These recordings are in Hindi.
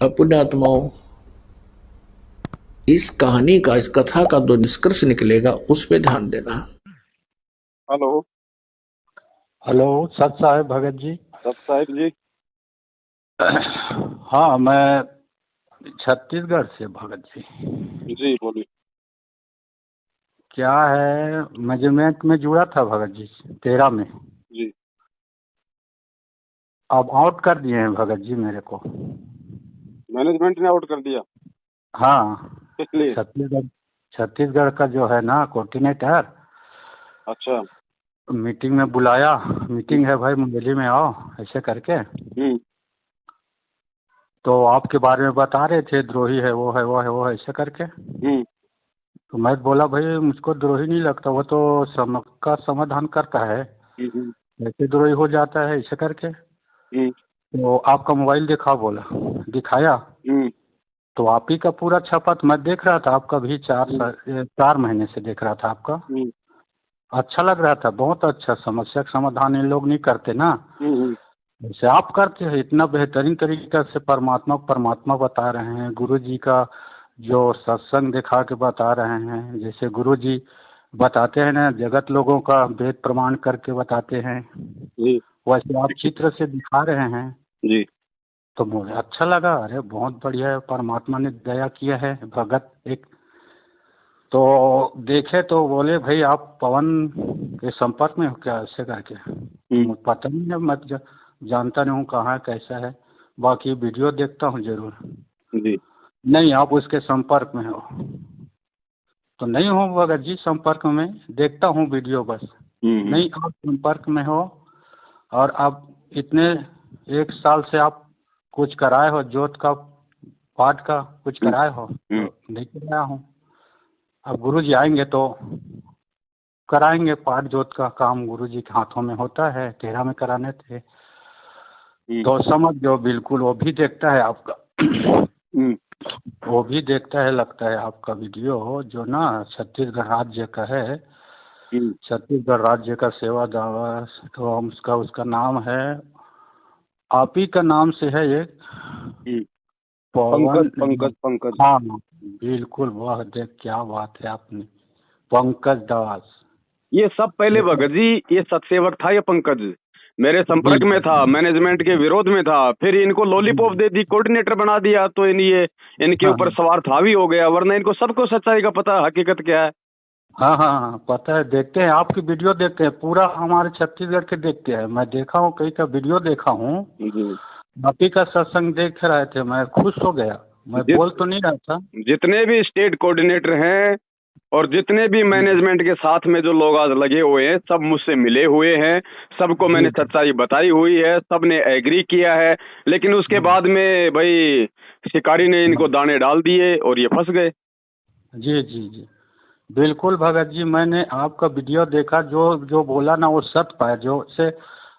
पुण्यात्माओं, इस कहानी का, इस कथा का जो निष्कर्ष निकलेगा उस पे ध्यान देना। हेलो। हेलो, सत साहेब भगत जी। सत साहिब जी। हाँ, मैं छत्तीसगढ़ से भगत जी। जी बोलिए। क्या है, मेजरमेंट में जुड़ा था भगत जी 13 में। जी। अब आउट कर दिए हैं भगत जी मेरे को। मैनेजमेंट ने आउट कर दिया? हाँ, इसलिए? छत्तीसगढ़ का जो है ना कोऑर्डिनेटर, अच्छा। मीटिंग में बुलाया। मीटिंग है भाई, मुंगेली में आओ, ऐसे करके। तो आपके बारे में बता रहे थे, द्रोही है, वो है, वो है, वो है, ऐसे करके। तो मैं बोला भाई मुझको द्रोही नहीं लगता, वो तो का समाधान करता है, ऐसे द्रोही हो जाता है, ऐसे करके। तो आपका मोबाइल दिखा, बोला। दिखाया तो आप ही का पूरा छपा, तो मैं देख रहा था आपका भी 4 महीने से देख रहा था आपका। अच्छा लग रहा था, बहुत अच्छा। समस्या का समाधान इन लोग नहीं करते ना, जैसे आप करते हैं। इतना बेहतरीन तरीका से परमात्मा को परमात्मा बता रहे हैं, गुरु जी का जो सत्संग दिखा के बता रहे हैं। जैसे गुरु जी बताते हैं ना, जगत लोगों का वेद प्रमाण करके बताते हैं, वैसे आप चित्र से दिखा रहे हैं जी। तो मुझे अच्छा लगा। अरे बहुत बढ़िया है, परमात्मा ने दया किया है। भगत एक तो देखे तो बोले भाई आप पवन के संपर्क में हो क्या, ऐसे करके। मुझे पता नहीं है, मैं जानता नहीं हूँ कहाँ है, कैसा है। बाकी वीडियो देखता हूँ जरूर। जी। नहीं, आप उसके संपर्क में हो? तो नहीं हो भगत जी संपर्क में, देखता हूँ वीडियो बस। नहीं, आप संपर्क में हो और आप इतने 1 साल से आप कुछ कराए हो, जोत का पाठ का कुछ कराए हो? तो नहीं कराया हूँ। अब गुरु जी आएंगे तो कराएंगे पाठ जोत का काम, गुरु जी के हाथों में होता है। 13 में कराने थे। तो समझ जो बिल्कुल वो भी देखता है आपका। वो भी देखता है, लगता है आपका वीडियो जो ना छत्तीसगढ़ राज्य का है। छत्तीसगढ़ राज्य का सेवा दावा, तो हम उसका नाम है, आप ही का नाम से है एक, पवन। पंकज। हाँ बिल्कुल, वाह, देख क्या बात है आपने, पंकज दास। ये सब पहले भगत जी, ये सतसेवक था, ये पंकज मेरे संपर्क में था, मैनेजमेंट के विरोध में था, फिर इनको लॉलीपॉप दे दी, कोऑर्डिनेटर बना दिया, तो इनके ऊपर स्वार्थ हावी हो गया, वरना इनको सबको सच्चाई का पता, हकीकत क्या है। हाँ हाँ हाँ, पता है, देखते हैं आपकी वीडियो, देखते हैं पूरा हमारे छत्तीसगढ़ के देखते हैं। मैं देखा हूँ, कई का वीडियो देखा हूँ। आप ही का सत्संग देख रहे थे, मैं खुश हो गया। मैं बोल तो नहीं रहा था। जितने भी स्टेट कोऑर्डिनेटर हैं और जितने भी मैनेजमेंट के साथ में जो लोग आज लगे हुए हैं, सब मुझसे मिले हुए हैं, सबको मैंने सच्चाई बताई हुई है, सबने एग्री किया है। लेकिन उसके बाद में भाई शिकारी ने इनको दाने डाल दिए और ये फंस गए। जी जी जी, बिल्कुल भगत जी, मैंने आपका वीडियो देखा, जो जो बोला ना वो सत्य पाया। जो से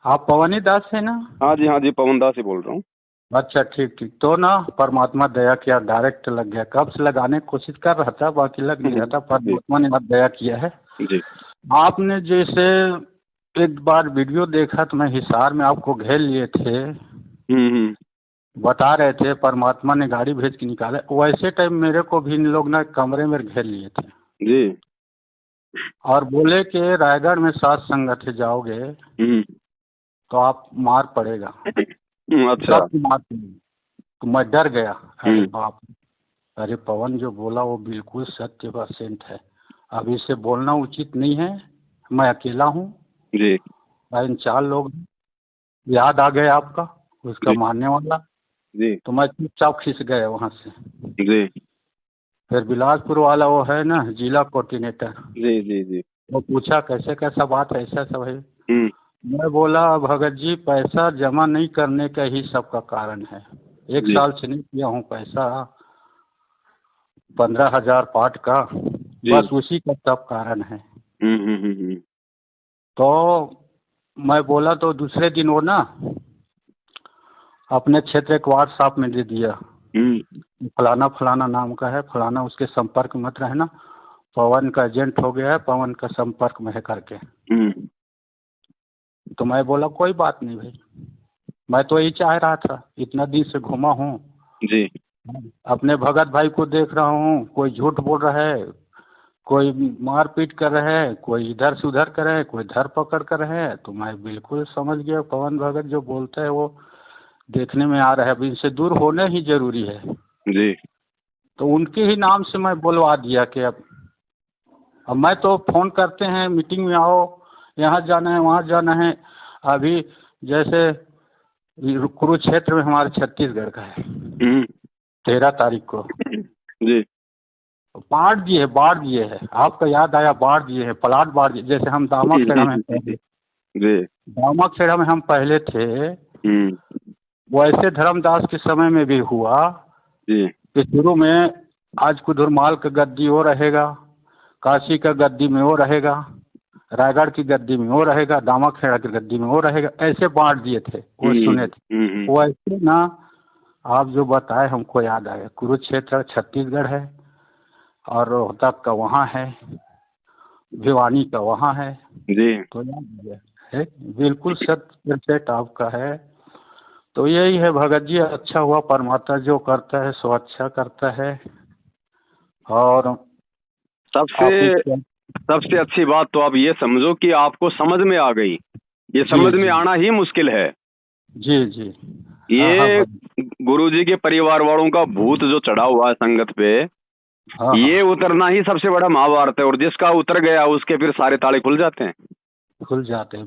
आप पवनी दास है ना? हाँ जी, पवन दास ही बोल रहा हूँ। अच्छा, ठीक ठीक। तो ना परमात्मा दया किया, डायरेक्ट लग गया। कब से लगाने की कोशिश कर रहा था, बाकी लग नहीं रहा था, परमात्मा ने दया किया है जी। आपने जैसे एक बार वीडियो देखा तो मैं हिसार में आपको घेर लिए थे, बता रहे थे परमात्मा ने गाड़ी भेज के निकाला, वैसे टाइम मेरे को भी इन लोग ना कमरे में घेर लिए थे जी। और बोले कि रायगढ़ में सात संगत है, जाओगे तो आप मार पड़ेगा। अच्छा। सब मार पड़ेगा। तो मैं डर गया। अरे बाप, अरे पवन जो बोला वो बिल्कुल 100% है। अब इसे बोलना उचित नहीं है, मैं अकेला हूँ जी। इन 4 लोग, याद आ गया आपका, उसका मानने वाला जी। तो मैं चुपचाप खिंच गया वहाँ से। जी। फिर बिलासपुर वाला वो है ना जिला कोऑर्डिनेटर, जी जी जी, वो पूछा कैसे कैसा बात है, ऐसा सब है। मैं बोला भगत जी पैसा जमा नहीं करने का ही सबका कारण है। 1 साल से नहीं किया हूँ पैसा, 15,000 पाठ का, बस उसी का सब कारण है। तो मैं बोला तो दूसरे दिन वो ना अपने क्षेत्र के व्हाट्सएप में दे दिया, फलाना फलाना नाम का है, फलाना उसके संपर्क में मत रहना, पवन का एजेंट हो गया है, पवन का संपर्क में है करके। तो मैं बोला कोई बात नहीं भाई, मैं तो यही चाह रहा था, इतना दिन से घूमा हूँ, जी। अपने भगत भाई को देख रहा हूँ, कोई झूठ बोल रहा है, कोई मारपीट कर रहे हैं, कोई इधर से उधर कर रहे हैं, कोई धर पकड़ कर रहे हैं। तो मैं बिल्कुल समझ गया पवन भगत जो बोलता है वो देखने में आ रहा है। अब इनसे दूर होना ही जरूरी है। जी। तो उनके ही नाम से मैं बोलवा दिया कि अब मैं तो फोन करते हैं मीटिंग में आओ, यहाँ जाना है वहाँ जाना है। अभी जैसे कुरुक्षेत्र में हमारे छत्तीसगढ़ का है 13 तारीख को जी। बाढ़ दिए है। आपका याद आया, बाढ़ दिए है, प्लाट बाढ़ दिए। जैसे हम दामकखेड़ा में जी। दामकखेड़ा में हम पहले थे, वैसे धर्मदास के समय में भी हुआ जी। कि शुरू में आज कुदुरमाल का गद्दी वो रहेगा, काशी का गद्दी में वो रहेगा, रायगढ़ की गद्दी में वो रहेगा, दामकखेड़ा की गद्दी में वो रहेगा। ऐसे बांट दिए थे, वो सुने थे। वैसे ना आप जो बताए हमको याद आया, कुरुक्षेत्र छत्तीसगढ़ है और रोहतक का वहाँ है, भिवानी का वहाँ है। जी। तो याद है, बिल्कुल 100% आपका है। तो यही है भगत जी, अच्छा हुआ परमात्मा जो करता है सो अच्छा करता है। और सबसे अच्छी बात तो आप ये समझो कि आपको समझ में आ गई। ये समझ में आना ही मुश्किल है। जी जी। ये गुरुजी के परिवार वालों का भूत जो चढ़ा हुआ है संगत पे, ये उतरना ही सबसे बड़ा महाभारत है। और जिसका उतर गया उसके फिर सारे ताले खुल जाते हैं।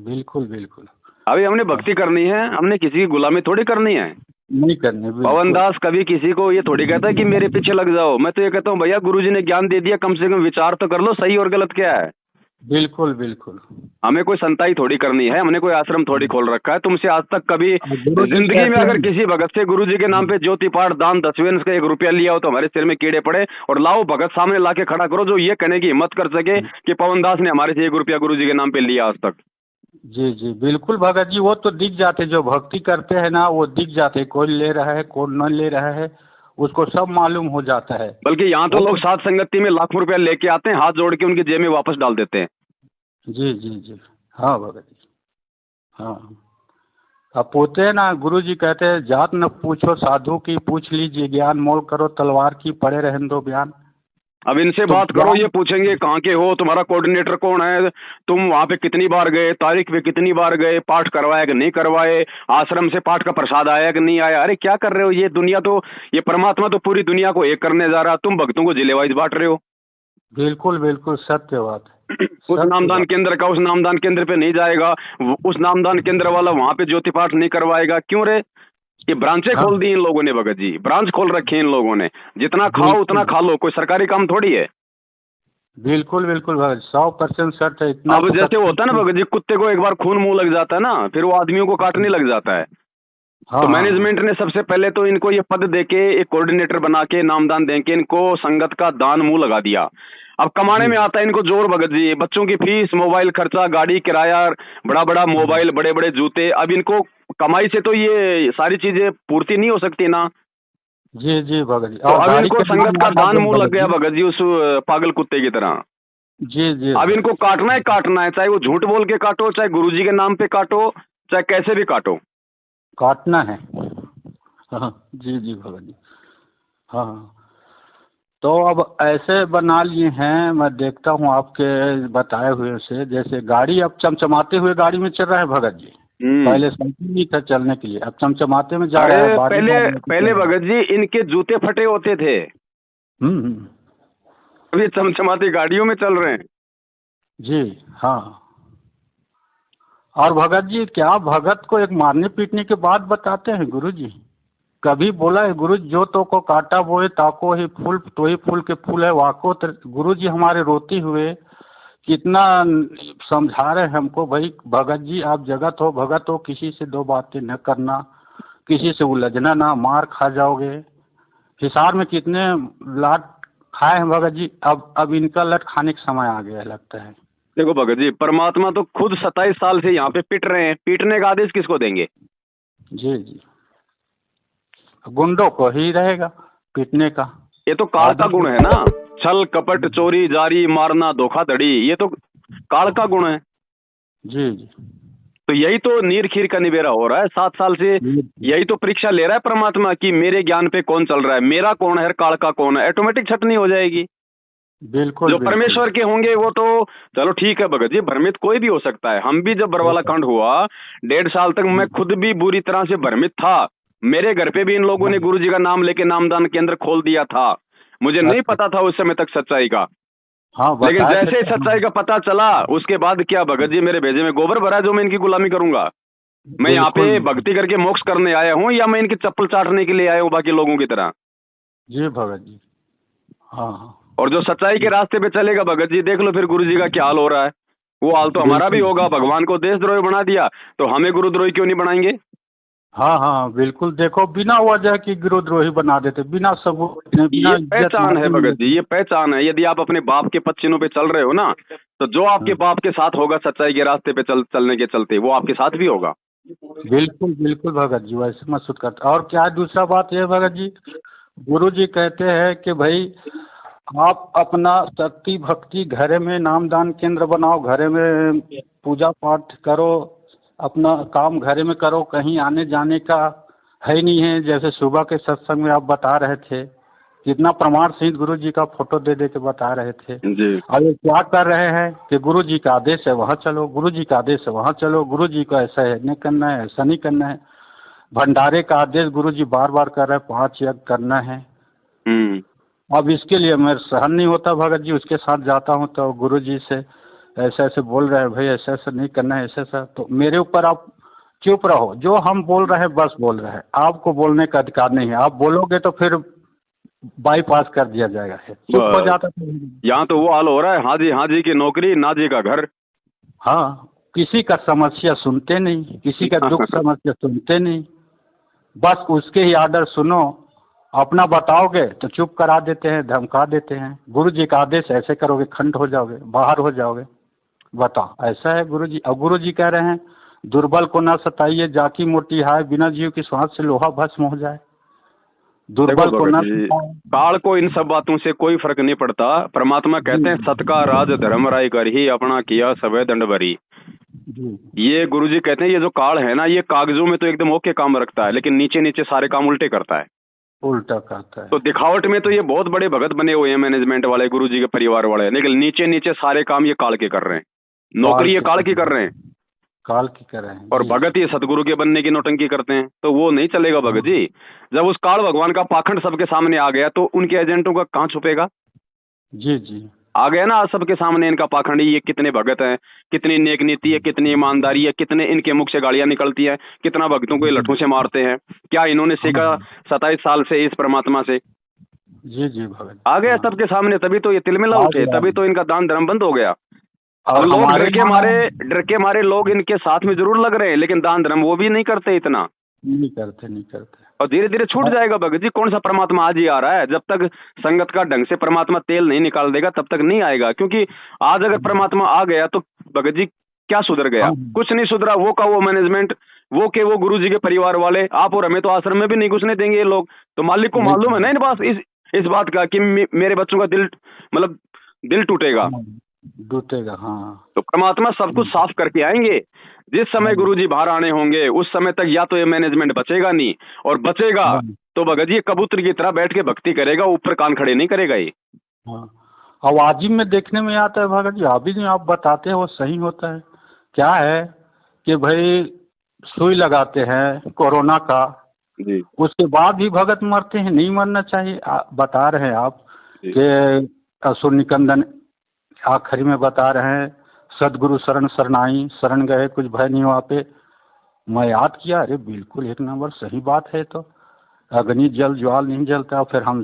बिल्कुल बिल्कुल। अभी हमने भक्ति करनी है, हमने किसी की गुलामी थोड़ी करनी है। नहीं करनी। पवन दास कभी किसी को ये थोड़ी कहता है कि मेरे पीछे लग जाओ। मैं तो ये कहता हूँ भैया गुरुजी ने ज्ञान दे दिया, कम से कम विचार तो कर लो सही और गलत क्या है। बिल्कुल बिल्कुल। हमें कोई संताई थोड़ी करनी है, हमने कोई आश्रम थोड़ी खोल रखा है। तुमसे आज तक कभी जिंदगी में अगर किसी भगत से गुरुजी के नाम पे ज्योति पाठ दान 10वें का 1 रुपया लिया हो तो हमारे सिर में कीड़े पड़े। और लाओ भगत सामने लाके खड़ा करो जो ये कहने की हिम्मत कर सके कि पवन दास ने हमारे से 1 रुपया गुरुजी के नाम पे लिया आज तक। जी जी बिल्कुल भगत जी, वो तो दिख जाते, जो भक्ति करते हैं ना वो दिख जाते, कौन ले रहा है कौन न ले रहा है उसको सब मालूम हो जाता है। बल्कि यहाँ तो लोग सात संगति में लाखों रुपया लेके आते हैं, हाथ जोड़ के उनकी जेब में वापस डाल देते हैं। जी जी जी। हाँ भगत जी, हाँ। अब पोते हैं ना, गुरु जी कहते हैं जात न पूछो साधु की, पूछ लीजिए ज्ञान, मोल करो तलवार की, पड़े रहन दो बयान। अब इनसे तो बात करो, ये पूछेंगे कहाँ के हो, तुम्हारा कोऑर्डिनेटर कौन है, तुम वहाँ पे कितनी बार गए, तारीख पे कितनी बार गए, पाठ करवाया कि नहीं करवाए, आश्रम से पाठ का प्रसाद आया कि नहीं आया। अरे क्या कर रहे हो, ये दुनिया तो, ये परमात्मा तो पूरी दुनिया को एक करने जा रहा, तुम भक्तों को जिलेवाइज बांट रहे हो। बिल्कुल बिल्कुल सत्य बात। उस नामदान केंद्र का उस नामदान केंद्र पे नहीं जाएगा, उस नामदान केंद्र वाला वहाँ पे ज्योति पाठ नहीं करवाएगा। क्यों रे, ये ब्रांचें खोल दी इन लोगों ने भगत जी, ब्रांच खोल रखे हैं इन लोगों ने। जितना खाओ उतना खा लो, कोई सरकारी काम थोड़ी है। बिल्कुल बिल्कुल भगत, 100% सच है। इतना अब जैसे होता है ना भगत जी, कुत्ते को एक बार खून मुंह लग जाता है ना, फिर वो आदमियों को काटने लग जाता है। तो मैनेजमेंट ने सबसे पहले तो इनको ये पद देके, एक कोऑर्डिनेटर बना के, नामदान देके इनको संगत का दान मुंह लगा दिया। अब कमाने में आता है इनको जोर भगत जी, बच्चों की फीस, मोबाइल खर्चा, गाड़ी किराया, बड़ा बड़ा मोबाइल, बड़े बड़े जूते। अब इनको कमाई से तो ये सारी चीजें पूर्ति नहीं हो सकती ना। जी जी भगत जी। तो अब इनको संगत का दान मुंह लग गया भगत जी, उस पागल कुत्ते की तरह। जी जी। अब इनको काटना है, चाहे वो झूठ बोल के काटो, चाहे गुरुजी के नाम पे काटो, चाहे कैसे भी काटो, काटना है। हाँ जी जी भगत जी। हाँ तो अब ऐसे बना लिए हैं, मैं देखता हूँ आपके बताए हुए से, जैसे गाड़ी अब चमचमाते हुए गाड़ी में चल रहा है भगत जी। पहले साइकिल नहीं था चलने के लिए, अब चमचमाते में जा रहा है। पहले भगत जी इनके जूते फटे होते थे, अभी चमचमाती गाड़ियों में चल रहे हैं। जी हाँ। और भगत जी क्या भगत को एक मारने पीटने के बाद बताते हैं गुरु जी? कभी बोला है गुरु जो तो को काटा बोए ताको ही फूल, तो ही फूल के फूल है वाको। गुरु जी हमारे रोते हुए कितना समझा रहे हैं हमको, भाई भगत जी आप जगत हो, भगत हो, किसी से दो बातें न करना, किसी से उलझना ना, मार खा जाओगे। हिसार में कितने लाट खाए हैं भगत जी, अब इनका लट खाने का समय आ गया लगता है। देखो भगत जी, परमात्मा तो खुद 27 साल से यहाँ पे पिट रहे हैं, पीटने का आदेश किसको देंगे? जी जी, गुंडों को ही रहेगा पीटने का। ये तो काल का गुण है ना, छल कपट चोरी जारी मारना धोखाधड़ी, ये तो काल का गुण है। जी जी। तो यही तो नीर खीर का निबेरा हो रहा है 7 साल से। यही तो परीक्षा ले रहा है परमात्मा कि मेरे ज्ञान पे कौन चल रहा है, मेरा कौन है, काल का कौन है। ऑटोमेटिक छटनी हो जाएगी। बिल्कुल जो बिल्कुल। परमेश्वर के होंगे वो तो चलो ठीक है भगत जी, भ्रमित कोई भी हो सकता है। हम भी जब बरवाला कांड हुआ 1.5 साल तक मैं खुद भी बुरी तरह से भ्रमित था। मेरे घर पे भी इन लोगों ने गुरुजी का नाम लेके नामदान केंद्र खोल दिया था। मुझे नहीं पता था उस समय तक सच्चाई का। हाँ, लेकिन बताया जैसे ही था। सच्चाई का पता चला उसके बाद क्या भगत जी, मेरे भेजे में गोबर भरा जो मैं इनकी गुलामी करूंगा। मैं यहाँ पे बिल्कुल भक्ति करके मोक्ष करने आया हूँ या मैं इनकी चप्पल चाटने के लिए आया हूँ बाकी लोगों की तरह। जी भगत जी। हाँ हाँ। और जो सच्चाई के रास्ते पे चलेगा भगत जी, देख लो फिर गुरुजी का क्या हाल हो रहा है। वो हाल तो हमारा भी होगा। भगवान को देशद्रोही बना दिया तो हमें गुरुद्रोही क्यों नहीं बनाएंगे। हाँ हाँ बिल्कुल। देखो बिना वजह की गुरुद्रोही बना देते, बिना सबूत के, बिना ये इज्जत पहचान है माफी भगत जी, नहीं। ये पहचान है। यदि आप अपने बाप के पद चिन्हों पे चल रहे हो ना, तो जो आपके बाप के साथ होगा सच्चाई के रास्ते पे चलने के चलते, वो आपके साथ भी होगा। बिल्कुल बिल्कुल भगत जी, वैसे मत करता। और क्या दूसरा बात यह भगत जी, गुरु जी कहते हैं कि भाई आप अपना शक्ति भक्ति घरे में नामदान केंद्र बनाओ, घरे में पूजा पाठ करो, अपना काम घरे में करो, कहीं आने जाने का है ही नहीं है। जैसे सुबह के सत्संग में आप बता रहे थे, कितना प्रमाण सहित गुरु जी का फोटो दे दे के बता रहे थे। जी। और ये क्या कर रहे हैं कि गुरु जी का आदेश है वहाँ चलो, गुरु जी का आदेश है वहाँ चलो, गुरु जी को ऐसा है नहीं करना है, ऐसा नहीं करना है। भंडारे का आदेश गुरु जी बार बार कर रहे हैं, 5 यज्ञ करना है। अब इसके लिए मैं सहन नहीं होता भगत जी, उसके साथ जाता हूँ तो गुरु जी से ऐसे ऐसे बोल रहे हैं, भाई ऐसा ऐसा नहीं करना है, ऐसा ऐसा। तो मेरे ऊपर आप चुप रहो, जो हम बोल रहे हैं बस बोल रहे हैं, आपको बोलने का अधिकार नहीं है। आप बोलोगे तो फिर बाईपास कर दिया जाएगा। चुप हो जाता था। यहाँ तो वो हाल हो रहा है, हाँ जी की नौकरी, ना जी का घर। हाँ, किसी का समस्या सुनते नहीं, किसी का दुख समस्या सुनते नहीं, बस उसके ही आर्डर सुनो। अपना बताओगे तो चुप करा देते हैं, धमका देते हैं। गुरु जी का आदेश ऐसे करोगे खंड हो जाओगे, बाहर हो जाओगे। बताओ, ऐसा है गुरु जी। अब गुरु जी कह रहे हैं दुर्बल को ना सताइए, जाकी मोटी हाय, बिना जीव की श्वास से लोहा भस्म हो जाए। दुर्बल को ना सताए। काल को इन सब बातों से कोई फर्क नहीं पड़ता। परमात्मा कहते हैं सतका राज धर्म राय कर ही अपना किया सवै दंड भरी। ये गुरुजी कहते हैं ये जो काल है ना, ये कागजों में तो एकदम ओके काम रखता है, लेकिन नीचे नीचे सारे काम उल्टे करता है। उल्टा करता है। तो दिखावट में तो ये बहुत बड़े भगत बने हुए हैं मैनेजमेंट वाले, गुरुजी के परिवार वाले, लेकिन नीचे नीचे सारे काम ये काल के कर रहे हैं। नौकरी ये काल की कर रहे हैं, काल की कर रहे हैं। और भगत ये सतगुरु के बनने की नौटंकी करते हैं। तो वो नहीं चलेगा भगत जी। जब उस काल भगवान का पाखंड सबके सामने आ गया तो उनके एजेंटों का कहाँ छुपेगा। जी जी, आ गया ना आज सबके सामने इनका पाखंड। ये कितने भगत हैं, कितनी नेक नीति है, कितनी ईमानदारी है, कितने इनके मुख से गालियां निकलती हैं, कितना भक्तों को ये लठों से मारते हैं। क्या इन्होंने सीखा 27 साल से इस परमात्मा से। जी जी भगत, आ गया सबके सामने, तभी तो ये तिलमिला उठे, तभी तो इनका दान धर्म बंद हो गया। और लोग हमारे डर के मारे लोग इनके साथ में जरूर लग रहे हैं, लेकिन दान धर्म वो भी नहीं करते इतना। नहीं करते। और धीरे धीरे छूट जाएगा भगत जी। कौन सा परमात्मा आज ही आ रहा है। जब तक संगत का ढंग से परमात्मा तेल नहीं निकाल देगा तब तक नहीं आएगा। क्योंकि आज अगर परमात्मा आ गया तो भगत जी क्या सुधर गया, कुछ नहीं सुधरा। वो का वो मैनेजमेंट, वो के वो गुरु जी के परिवार वाले, आप और हमें तो आश्रम में भी नहीं घुसने देंगे ये लोग। तो मालिक को मालूम है ना इन बात इस बात का कि मेरे बच्चों का दिल मतलब दिल टूटेगा। हाँ। तो परमात्मा सब कुछ साफ करके आएंगे। जिस समय गुरुजी बाहर आने होंगे उस समय तक या तो ये मैनेजमेंट बचेगा नहीं, और बचेगा तो भगत जी कबूतर की तरह बैठ के भक्ति करेगा, ऊपर कान खड़े नहीं करेगा ये। हाँ, आवाजिब में देखने में आता है भगत जी। अभी जो आप बताते हैं वो सही होता है। क्या है कि भाई सुई लगाते हैं कोरोना का जी, उसके बाद भी भगत मरते हैं। नहीं मरना चाहिए। बता रहे हैं आप कि असुर निकंदन आखिरी में बता रहे हैं, सदगुरु शरण शरणाई, शरण गए कुछ भय नहीं वहाँ पे। मैं याद किया, अरे बिल्कुल 1 नंबर सही बात है। तो अग्नि जल ज्वाल नहीं जलता। फिर हम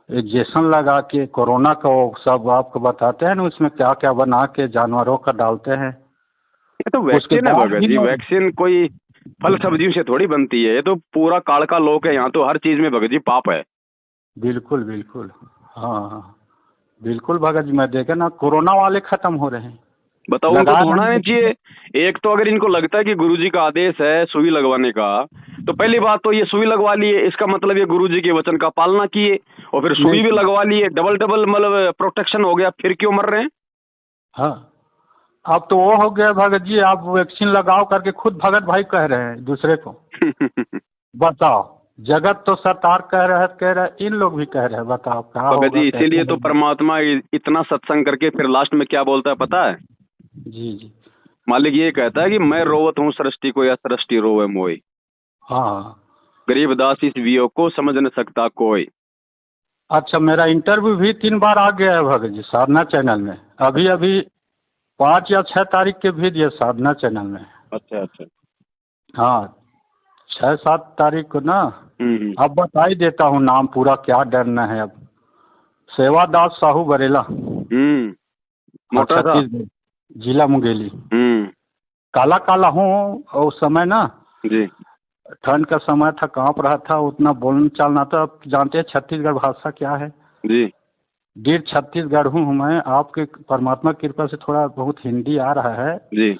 इंजेक्शन लगा के कोरोना का सब आपको बताते हैं ना, उसमें क्या क्या बना के जानवरों का डालते हैं। ये तो वैक्सीन है भगत जी। वैक्सीन कोई फल सब्जियों से थोड़ी बनती है। ये तो पूरा काल का लोक है। यहाँ तो हर चीज में भगत जी पाप है। बिल्कुल बिल्कुल। हाँ बिल्कुल भगत जी, मैं देखा ना कोरोना वाले खत्म हो रहे हैं। बताओ, उनको होना नहीं चाहिए। एक तो अगर इनको लगता है कि गुरुजी का आदेश है सुई लगवाने का, तो पहली बात तो ये सुई लगवा लिए, इसका मतलब ये गुरुजी के वचन का पालना किए, और फिर सुई भी लगवा लिए, डबल मतलब प्रोटेक्शन हो गया। फिर क्यों मर रहे हैं। हाँ, अब तो वो हो गया भगत जी, आप वैक्सीन लगाओ करके खुद भगत भाई कह रहे हैं दूसरे को। बताओ, जगत तो सरकार कह रहा है, इन लोग भी कह रहे हैं, बताओ क्या भगत होगा जी कैसे इसीलिए तो होगा? परमात्मा इतना सत्संग करके फिर लास्ट में क्या बोलता है पता है? जी जी। मालिक ये कहता है कि मैं रोवत हूँ सृष्टि को या सृष्टि रोवे मोई, हाँ। गरीबदास इस वियोग को समझ न सकता कोई। अच्छा, मेरा इंटरव्यू भी 3 बार आ गया है भगत जी साधना चैनल में। अभी अभी 5 या 6 तारीख के भी दिए साधना चैनल में। अच्छा अच्छा। हाँ, 6-7 तारीख को ना। हम्म। अब बता ही देता हूँ नाम पूरा, क्या डरना है अब। सेवादास साहू बरेला, मोटा था। छत्तीसगढ़, जिला मुंगेली। हम्म। काला काला हूँ, और उस समय ना जी ठंड का समय था, कांप रहा था, उतना बोलना चालना था। अब जानते हैं छत्तीसगढ़ भाषा क्या है। जी। डीर छत्तीसगढ़ हूँ मैं। आपके परमात्मा की कृपा से थोड़ा बहुत हिंदी आ रहा है। जी।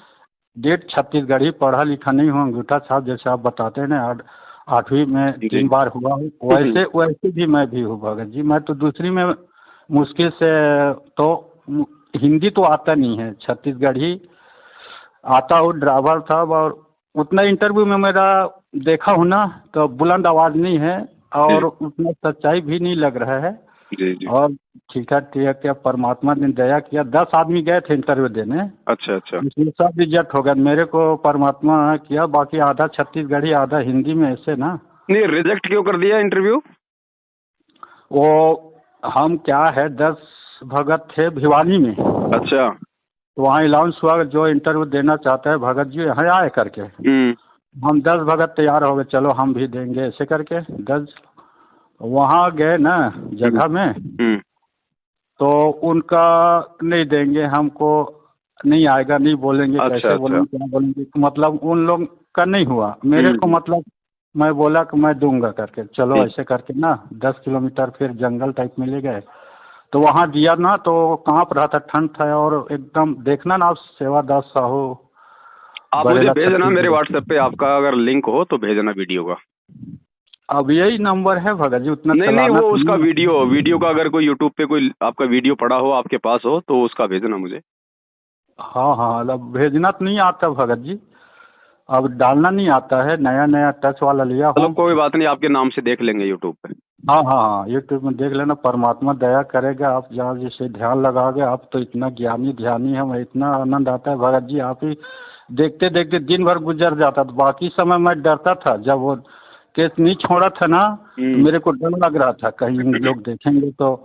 डेढ़ छत्तीसगढ़ी, पढ़ा लिखा नहीं हूँ, अंगूठा छाप जैसे आप बताते हैं ना। 8वीं में जी। 3 बार हुआ हूँ, वैसे वैसे भी मैं भी हूँ भगत जी। मैं तो दूसरी में मुश्किल से, तो हिंदी तो आता नहीं है, छत्तीसगढ़ी आता हूँ। ड्राइवर था, और उतना इंटरव्यू में मेरा देखा हूँ ना, तो बुलंद आवाज़ नहीं है, और उतना सच्चाई भी नहीं लग रहा है। जी जी। और ठीक है क्या परमात्मा ने दया किया, 10 आदमी गए थे इंटरव्यू देने। अच्छा अच्छा। इसमें सब रिजेक्ट हो गया, मेरे को परमात्मा किया, बाकी आधा छत्तीसगढ़ी आधा हिंदी में, ऐसे ना। नहीं रिजेक्ट क्यों कर दिया इंटरव्यू? वो हम क्या है 10 भगत थे भिवानी में। अच्छा। तो वहाँ अनाउंस हुआ जो इंटरव्यू देना चाहता है भगत जी यहाँ आए करके। हम 10 भगत तैयार हो गए, चलो हम भी देंगे, ऐसे करके 10 वहाँ गए ना जगह में। तो उनका नहीं देंगे, हमको नहीं आएगा, नहीं बोलेंगे, अच्छा, कैसे अच्छा। बोलेंगे, क्या बोलेंगे, मतलब उन लोग का नहीं हुआ। मेरे को मतलब मैं बोला कि मैं दूंगा करके, चलो ऐसे करके ना 10 किलोमीटर फिर जंगल टाइप में ले गए। तो वहाँ दिया ना, तो कांप रहा था, ठंड था, और एकदम देखना ना आप, सेवादास साहू आप मुझे बरेला भेजना मेरे छत्तीसगढ़। व्हाट्सएप पे, आपका अगर लिंक हो तो भेजना वीडियो का। अब यही नंबर है भगत जी, उतना नहीं नहीं चलाना वो तो उसका नहीं है। वीडियो का अगर कोई यूट्यूब पे कोई आपका वीडियो पड़ा हो आपके पास हो तो उसका भेजना मुझे। हाँ हाँ, अब भेजना तो नहीं आता भगत जी, अब डालना नहीं आता है, नया नया टच वाला लिया चलो हूँ। कोई बात नहीं, आपके नाम से देख लेंगे यूट्यूब पे। हाँ हाँ हाँ, यूट्यूब में देख लेना, परमात्मा दया करेगा। आप जहाँ जिसे ध्यान लगाओगे, आप तो इतना ज्ञानी ध्यानी है, मैं इतना आनंद आता है भगत जी। आप ही देखते देखते दिन भर गुजर जाता, तो बाकी समय मैं डरता था। जब वो केस नहीं छोड़ा था ना, तो मेरे को डर लग रहा था, कहीं लोग देखेंगे तो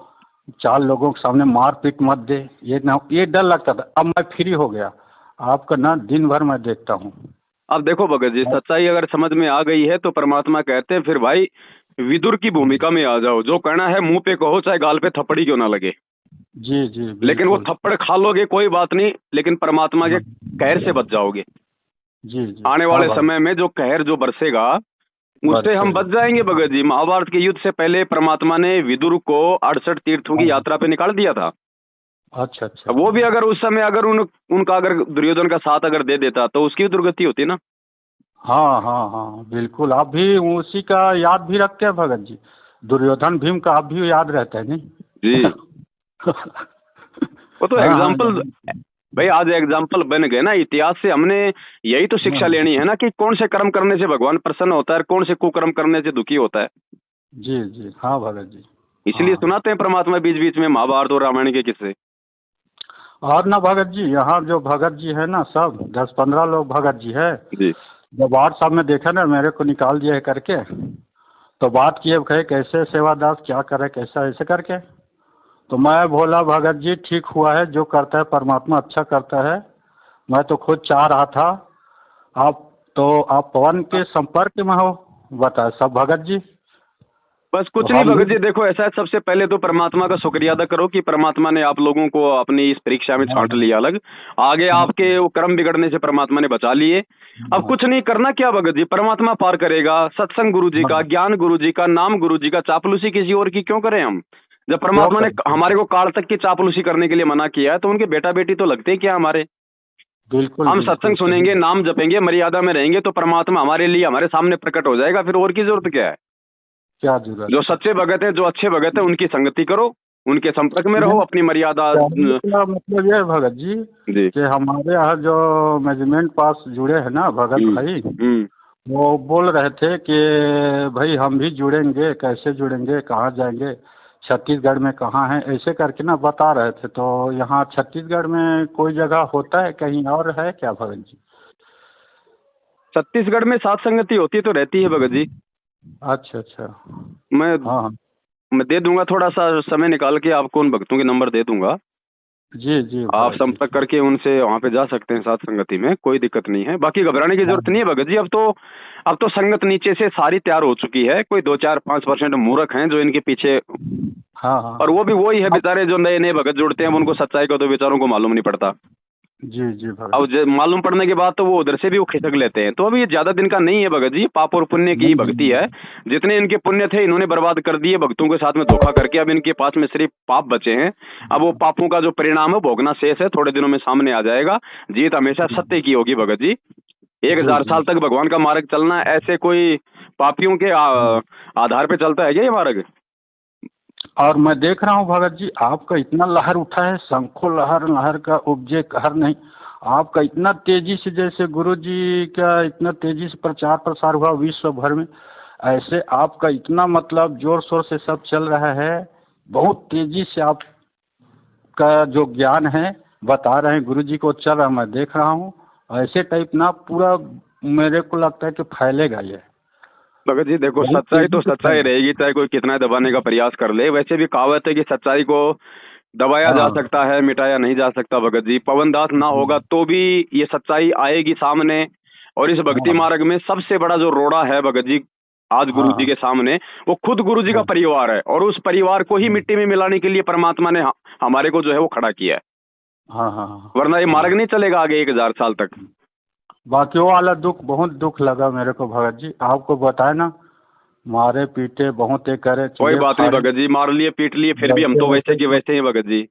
4 लोगों के सामने मार पीट मत दे, ये ना, ये डर लगता था। अब मैं फ्री हो गया, आपका ना दिन भर मैं देखता हूँ। अब देखो भगत जी, सच्चाई अगर समझ में आ गई है तो परमात्मा कहते हैं फिर भाई विदुर की भूमिका में आ जाओ, जो कहना है मुंह पे कहो, चाहे गाल पे थप्पड़ी क्यों ना लगे। जी जी लेकिन वो बिल्कुल। थप्पड़ खा लोगे कोई बात नहीं, लेकिन परमात्मा के कहर से बच जाओगे। जी जी, आने हाँ वाले भाई, समय में जो कहर जो बरसेगा उससे हम बच जाएंगे भगत जी। महाभारत के युद्ध से पहले परमात्मा ने विदुर को 68 तीर्थों की यात्रा पे निकाल दिया था। अच्छा अच्छा। वो भी अगर उस समय अगर उनका अगर दुर्योधन का साथ अगर दे देता तो उसकी दुर्गति होती ना। हाँ हाँ हाँ बिल्कुल, आप भी उसी का याद भी रखते हैं भगत जी, दुर्योधन भीम का आप भी याद रहता है नहीं? जी वो तो हाँ हाँ एग्जाम्पल भाई, आज एग्जाम्पल बन गए ना इतिहास से। हमने यही तो शिक्षा लेनी है ना कि कौन से कर्म करने से भगवान प्रसन्न होता है, कौन से कुकर्म करने से दुखी होता है। जी जी, हाँ भगत जी। इसलिए हाँ। सुनाते हैं परमात्मा बीच बीच में महाभारत और रामायण के किस्से। और ना भगत जी, यहाँ जो भगत जी है ना, सब 10-15 लोग भगत जी है। जी जब व्हाट्सएप में देखा ना, मेरे को निकाल दिया है करके, तो बात किए, कहे कैसे सेवादास क्या करे, कैसा ऐसे करके। तो मैं बोला भगत जी ठीक हुआ है, जो करता है परमात्मा अच्छा करता है। मैं तो खुद चाह रहा था। आप पवन के संपर्क में हो, बताए सब भगत जी। बस कुछ तो नहीं हम भगत भी, जी, देखो ऐसा है, सबसे पहले तो परमात्मा का शुक्रिया अदा करो कि परमात्मा ने आप लोगों को अपनी इस परीक्षा में छांट लिया अलग। आगे आपके वो कर्म बिगड़ने से परमात्मा ने बचा लिए। अब कुछ नहीं करना क्या भगत जी, परमात्मा पार करेगा। सत्संग गुरु जी का, ज्ञान गुरु जी का, नाम गुरु जी का, चापलूसी किसी और की क्यों करें हम। जब परमात्मा ने हमारे को काल तक की चापलूसी करने के लिए मना किया है तो उनके बेटा बेटी तो लगते क्या हमारे। बिल्कुल हम बिल्कुल सत्संग सुनेंगे, नाम जपेंगे, मर्यादा में रहेंगे तो परमात्मा हमारे लिए हमारे सामने प्रकट हो जाएगा। फिर और की जरूरत क्या है। क्या जरूरत जो है? सच्चे भगत है, जो अच्छे भगत है, उनकी संगति करो। उनके संपर्क में रहो, अपनी मर्यादा। का मतलब ये है भगत जी जी कि हमारे यहाँ जो मैनेजमेंट पास जुड़े हैं ना भगत भाई, वो बोल रहे थे कि भाई हम भी जुड़ेंगे, कैसे जुड़ेंगे, कहाँ जाएंगे, छत्तीसगढ़ में कहाँ है, ऐसे करके ना बता रहे थे। तो यहाँ छत्तीसगढ़ में कोई जगह होता है, कहीं और है क्या भगत जी? छत्तीसगढ़ में सात संगति होती तो रहती है भगत जी। अच्छा अच्छा। मैं हाँ हाँ मैं दे दूंगा, थोड़ा सा समय निकाल के आपको उन भक्तों के नंबर दे दूंगा। जी जी आप भगत जी। संपर्क करके उनसे वहाँ पे जा सकते हैं, सात संगति में कोई दिक्कत नहीं है। बाकी घबराने की जरूरत नहीं है भगत जी। अब तो संगत नीचे से सारी तैयार हो चुकी है। कोई 2-4-5% मूर्ख हैं जो इनके पीछे, हाँ हाँ। और वो भी वही है बेचारे जो नए नए भगत जुड़ते हैं, उनको सच्चाई का तो बेचारों को मालूम नहीं पड़ता। जी जी भगत। अब मालूम पड़ने के बाद तो वो उधर से भी वो खिसक लेते हैं। तो अभी ये ज्यादा दिन का नहीं है भगत जी, पाप और पुण्य की भक्ति है। जितने इनके पुण्य थे इन्होंने बर्बाद कर दिए भक्तों के साथ में धोखा करके। अब इनके पास में सिर्फ पाप बचे हैं। अब वो पापों का जो परिणाम है भोगना शेष है, थोड़े दिनों में सामने आ जाएगा। जीत हमेशा सत्य की होगी भगत जी। 1000 साल तक भगवान का मार्ग चलना, ऐसे कोई पापियों के आधार पे चलता है क्या ये मार्ग? और मैं देख रहा हूँ भगत जी, आपका इतना लहर उठा है, शंखो लहर, लहर का उपजे कहर नहीं। आपका इतना तेजी से, जैसे गुरु जी का इतना तेजी से प्रचार प्रसार हुआ विश्व भर में, ऐसे आपका इतना मतलब जोर शोर से सब चल रहा है। बहुत तेजी से आपका जो ज्ञान है बता रहे हैं गुरु जी को, चल रहा मैं देख रहा हूँ। ऐसे टाइप ना पूरा मेरे को लगता है कि फैलेगा ये भगत जी। देखो, सच्चाई तो सच्चाई रहेगी, चाहे कोई कितना दबाने का प्रयास कर ले। वैसे भी कहावत है कि सच्चाई को दबाया जा सकता है, मिटाया नहीं जा सकता भगत जी। पवन दास ना होगा तो भी ये सच्चाई आएगी सामने। और इस भक्ति मार्ग में सबसे बड़ा जो रोड़ा है भगत जी आज गुरु जी के सामने, वो खुद गुरु जी का परिवार है। और उस परिवार को ही मिट्टी में मिलाने के लिए परमात्मा ने हमारे को जो है वो खड़ा किया है। वरना ये मार्ग नहीं चलेगा आगे 1000 साल तक। बाकी वो वाला दुख, बहुत दुख लगा मेरे को भगत जी। आपको बताए ना, मारे पीटे बहुत करे। कोई बात नहीं भगत जी, मार लिए पीट लिए, फिर भी हम तो वैसे की वैसे ही भगत जी।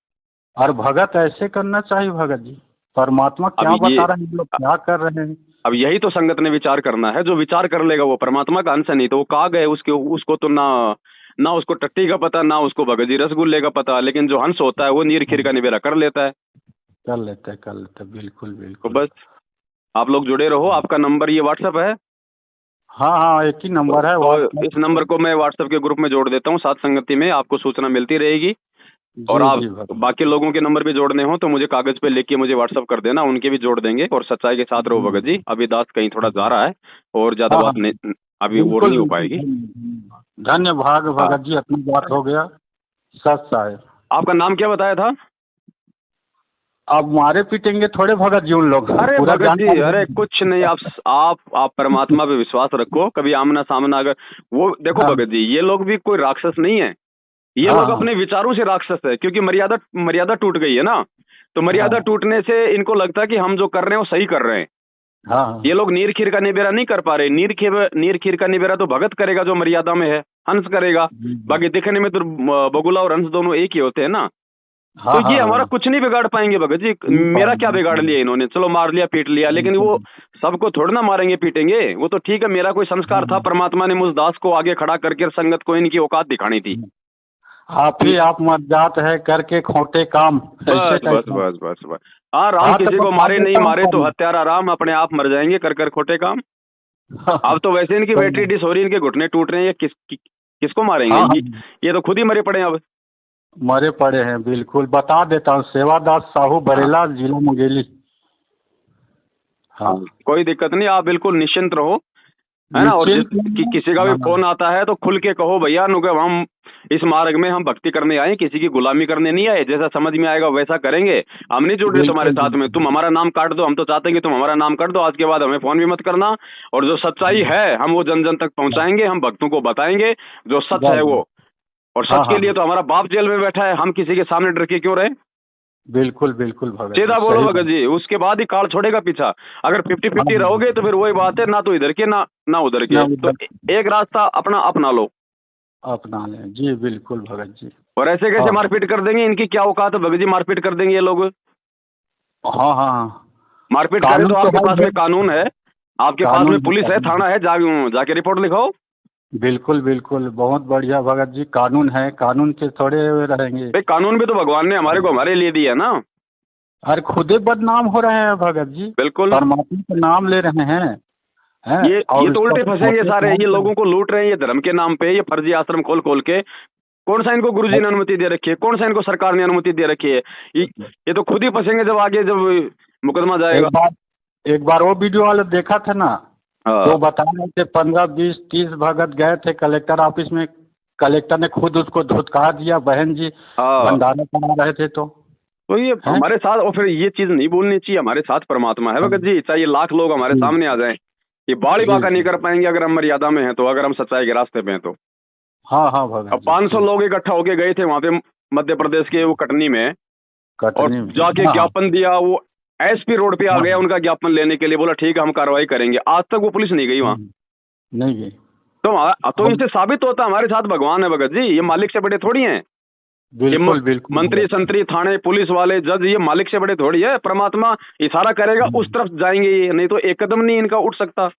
और भगत ऐसे करना चाहिए भगत जी। परमात्मा क्या बता रहे हैं, लोग क्या कर रहे हैं। अब यही तो संगत ने विचार करना है। जो विचार कर लेगा वो परमात्मा का अंश नहीं। तो वो कहाँ गए उसको तो ना उसको टट्टी का पता, ना उसको भगत जी रसगुल्ले का पता। लेकिन जो हंस होता है वो नीर खीर का निबेरा कर लेता है। कर लेते बिल्कुल बिल्कुल। तो बस आप लोग जुड़े रहो। आपका नंबर ये व्हाट्सएप है? हाँ हाँ, एक ही नंबर है। और इस नंबर को मैं व्हाट्सएप के ग्रुप में जोड़ देता हूँ, साथ संगति में आपको सूचना मिलती रहेगी। और आप बाकी लोगों के नंबर भी जोड़ने हो तो मुझे कागज पे लिख के मुझे व्हाट्सएप कर देना, उनके भी जोड़ देंगे। और सच्चाई के साथ रहो भगत जी। अभी दास कहीं थोड़ा जा रहा है और ज्यादा बात नहीं अभी वो नहीं हो पाएगी। धन्य भाग भगत जी, अपनी बात हो गया। सच है। आपका नाम क्या बताया था? आप मारे पीटेंगे थोड़े भगत जी उन लोग। अरे भगत जी, अरे कुछ नहीं। आप परमात्मा पे विश्वास रखो। कभी आमना सामना अगर वो देखो भगत जी, ये लोग भी कोई राक्षस नहीं है। ये लोग अपने विचारों से राक्षस है। क्योंकि मर्यादा टूट गई है ना। तो मर्यादा टूटने से इनको लगता है कि हम जो कर रहे हैं वो सही कर रहे हैं। ये लोग नीर खीर का निबेरा नहीं कर पा रहे। नीर खीर का निबेरा तो भगत करेगा जो मर्यादा में है, हंस करेगा। बाकी दिखने में तो बगुला और हंस दोनों एक ही होते हैं ना। तो ये हमारा कुछ नहीं बिगाड़ पाएंगे भगत जी। मेरा क्या बिगाड़ लिया इन्होंने? चलो मार लिया पीट लिया, लेकिन वो सबको थोड़ा ना मारेंगे पीटेंगे। वो तो ठीक है, मेरा कोई संस्कार था, परमात्मा ने मुझ दास को आगे खड़ा करके संगत को इनकी औकात दिखानी थी। आप मर जात है करके खोटे काम। बस। हाँ, राम किसी को मारे नहीं, मारे तो हत्यारा राम, अपने आप मर जाएंगे कर खोटे काम। अब तो वैसे इनकी बैटरी डिस हो रही, इनके घुटने टूट रहे हैं। ये किसको मारेंगे? ये तो खुद ही मरे पड़े हैं। अब मरे पड़े हैं। बिल्कुल बता देता हूँ, सेवादास साहू, बरेला, जिला मुंगेली। हाँ, कोई दिक्कत नहीं, आप बिल्कुल निश्चिंत रहो, है ना। और किसी का भी फोन आता है तो खुल के कहो, भैया हम इस मार्ग में हम भक्ति करने आए, किसी की गुलामी करने नहीं आए। जैसा समझ में आएगा वैसा करेंगे। हम नहीं जुड़ रहे तुम्हारे साथ में। तुम हमारा नाम काट दो, हम तो चाहते हैं कि तुम हमारा नाम काट दो। आज के बाद हमें फोन भी मत करना। और जो सच्चाई है हम वो जन जन तक पहुंचाएंगे। हम भक्तों को बताएंगे जो सच है वो। और सच के लिए तो हमारा बाप जेल में बैठा है, हम किसी के सामने डर के क्यों रहे? बिल्कुल भगत, सीधा बोलो भगत जी, उसके बाद ही काल छोड़ेगा पीछा। अगर 50-50 रहोगे तो फिर वही बात है, ना तो इधर के ना उधर के। तो एक रास्ता अपना लो, अपना लें जी। बिल्कुल भगत जी। और ऐसे कैसे मारपीट कर देंगे? इनकी क्या औकात है भगत जी, मारपीट कर देंगे ये लोग। हाँ, मारपीट करें तो आपके पास में कानून है, आपके पास में पुलिस है, थाना है, जाके रिपोर्ट लिखाओ। बिल्कुल बिल्कुल, बहुत बढ़िया भगत जी। कानून है, कानून के थोड़े रहेंगे। भाई कानून भी तो भगवान ने हमारे को हमारे लिए दिया ना। अरे खुदे बदनाम हो रहे हैं भगत जी, बिल्कुल। परमात्मा का नाम ले रहे हैं, हैं? ये तो उल्टे फंसेंगे सारे, ये लोग लोगों को लूट रहे हैं, ये धर्म के नाम पे, ये फर्जी आश्रम खोल खोल के। कौन सा इनको गुरुजी ने अनुमति दे रखी है? कौन सा इनको सरकार ने अनुमति दे रखी है? ये तो खुद ही फंसेंगे जब आगे जब मुकदमा जाएगा। एक बार वो वीडियो वाले देखा था ना, हाँ। तो बता रहे थे 15, 20, 30 भगत गए थे कलेक्टर ऑफिस में, कलेक्टर ने खुद उसको धुतकार दिया, बहन जी भंडारा करा रहे थे। तो ये हमारे साथ, और फिर ये चीज नहीं भूलनी चाहिए, हमारे साथ परमात्मा है भगत जी। चाहे लाख लोग हमारे सामने आ जाएं, ये बाड़ी बाका नहीं कर पाएंगे अगर हम मर्यादा में हैं तो, अगर हम सच्चाई के रास्ते पे हैं तो। हाँ हाँ भगत। अब 500 लोग इकट्ठा होके गए थे वहां पे मध्य प्रदेश के वो कटनी में, और जाके ज्ञापन दिया। वो एसपी रोड पे आ गया उनका ज्ञापन लेने के लिए, बोला ठीक है हम कार्रवाई करेंगे। आज तक वो पुलिस नहीं गई वहाँ, नहीं गई। तो इससे साबित होता है हमारे साथ भगवान है भगत जी। ये मालिक से बड़े थोड़ी हैं। बिल्कुल बिल्कुल। मंत्री संतरी थाने पुलिस वाले जज ये मालिक से बड़े थोड़ी है। परमात्मा इशारा करेगा उस तरफ जाएंगे ये, नहीं तो एक कदम नहीं इनका उठ सकता।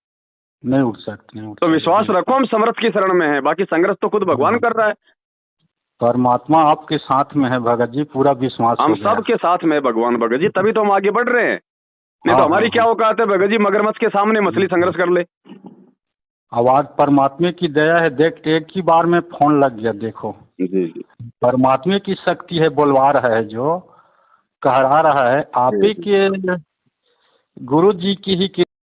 नहीं उठ सकते। तो विश्वास रखो, हम समर्थ की शरण में हैं, बाकी संघर्ष तो खुद भगवान कर रहा है। परमात्मा आपके साथ में है भगत जी, पूरा विश्वास। हम सबके साथ में भगवान भगत जी, तभी तो हम आगे बढ़ रहे हैं। नहीं तो हमारी क्या औकात है भगत जी, मगरमच्छ के सामने मछली संघर्ष कर ले। आवाज परमात्मा की दया है। देख एक ही बार में फोन लग गया, देखो जी। परमात्मा की शक्ति है, बुलवा रहा है, जो कहरा रहा है। आप ही के गुरु जी की ही